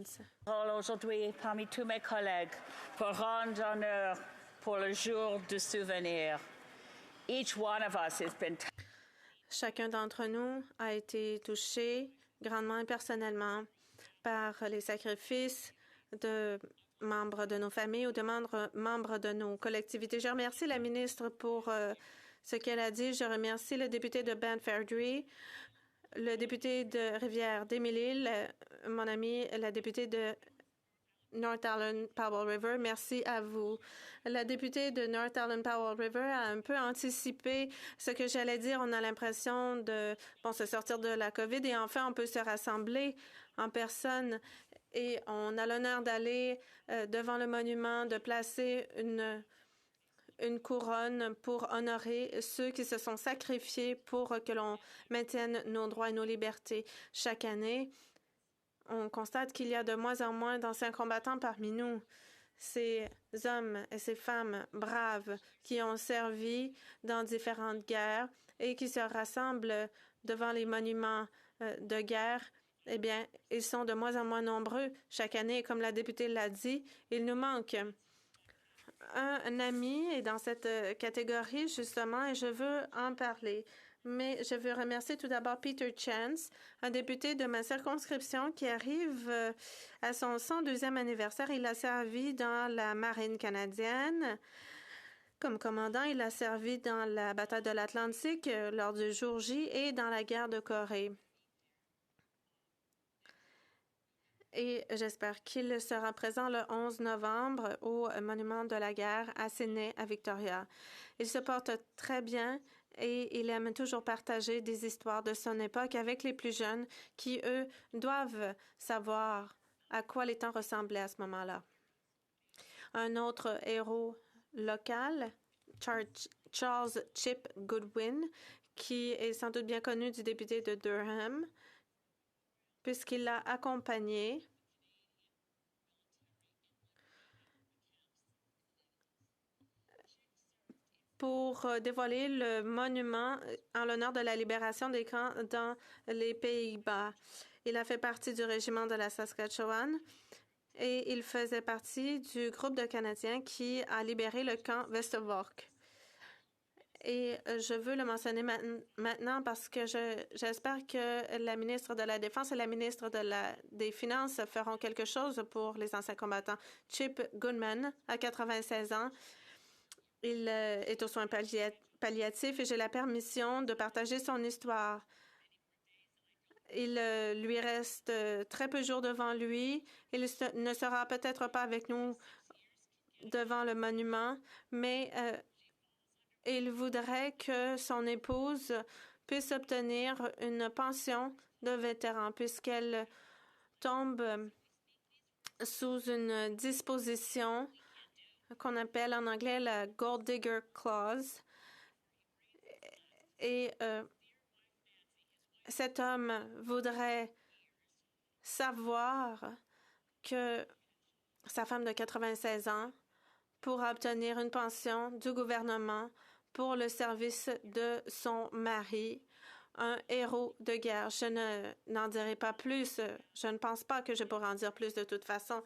Chance. Aujourd'hui, parmi tous mes collègues, pour rendre honneur pour le jour du souvenir. Each one of us has been Chacun d'entre nous a été touché grandement et personnellement par les sacrifices de membres de nos familles ou de membres de nos collectivités. Je remercie la ministre pour ce qu'elle a dit. Je remercie le député de Banff-Airdrie, le député de Rivière-des-Mille-Îles, mon ami, la députée de North Island Powell River. Merci à vous. La députée de North Island Powell River a un peu anticipé ce que j'allais dire. On a l'impression de se sortir de la COVID et enfin on peut se rassembler en personne et on a l'honneur d'aller devant le monument, de placer une couronne pour honorer ceux qui se sont sacrifiés pour que l'on maintienne nos droits et nos libertés. Chaque année, on constate qu'il y a de moins en moins d'anciens combattants parmi nous. Ces hommes et ces femmes braves qui ont servi dans différentes guerres et qui se rassemblent devant les monuments de guerre, eh bien, ils sont de moins en moins nombreux chaque année. Comme la députée l'a dit, il nous manque un ami est dans cette catégorie, justement, et je veux en parler. Mais je veux remercier tout d'abord Peter Chance, un député de ma circonscription qui arrive à son 102e anniversaire. Il a servi dans la marine canadienne. Comme commandant, il a servi dans la bataille de l'Atlantique lors du jour J et dans la guerre de Corée. Et j'espère qu'il sera présent le 11 novembre au Monument de la guerre à Sydney, à Victoria. Il se porte très bien et il aime toujours partager des histoires de son époque avec les plus jeunes qui, eux, doivent savoir à quoi les temps ressemblaient à ce moment-là. Un autre héros local, Charles Chip Goodwin, qui est sans doute bien connu du député de Durham, puisqu'il l'a accompagné pour dévoiler le monument en l'honneur de la libération des camps dans les Pays-Bas. Il a fait partie du régiment de la Saskatchewan et il faisait partie du groupe de Canadiens qui a libéré le camp Westerbork. Et je veux le mentionner maintenant parce que j'espère que la ministre de la Défense et la ministre des Finances feront quelque chose pour les anciens combattants. Chip Goodman a 96 ans. Il est aux soins palliatifs et j'ai la permission de partager son histoire. Il lui reste très peu de jours devant lui. Il ne sera peut-être pas avec nous devant le monument, mais il voudrait que son épouse puisse obtenir une pension de vétéran puisqu'elle tombe sous une disposition qu'on appelle en anglais la Gold Digger Clause. Et cet homme voudrait savoir que sa femme de 96 ans pourra obtenir une pension du gouvernement pour le service de son mari, un héros de guerre. Je n'en dirai pas plus. Je ne pense pas que je pourrai en dire plus de toute façon.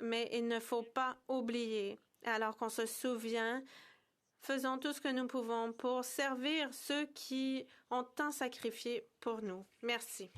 Mais il ne faut pas oublier, alors qu'on se souvient, faisons tout ce que nous pouvons pour servir ceux qui ont tant sacrifié pour nous. Merci.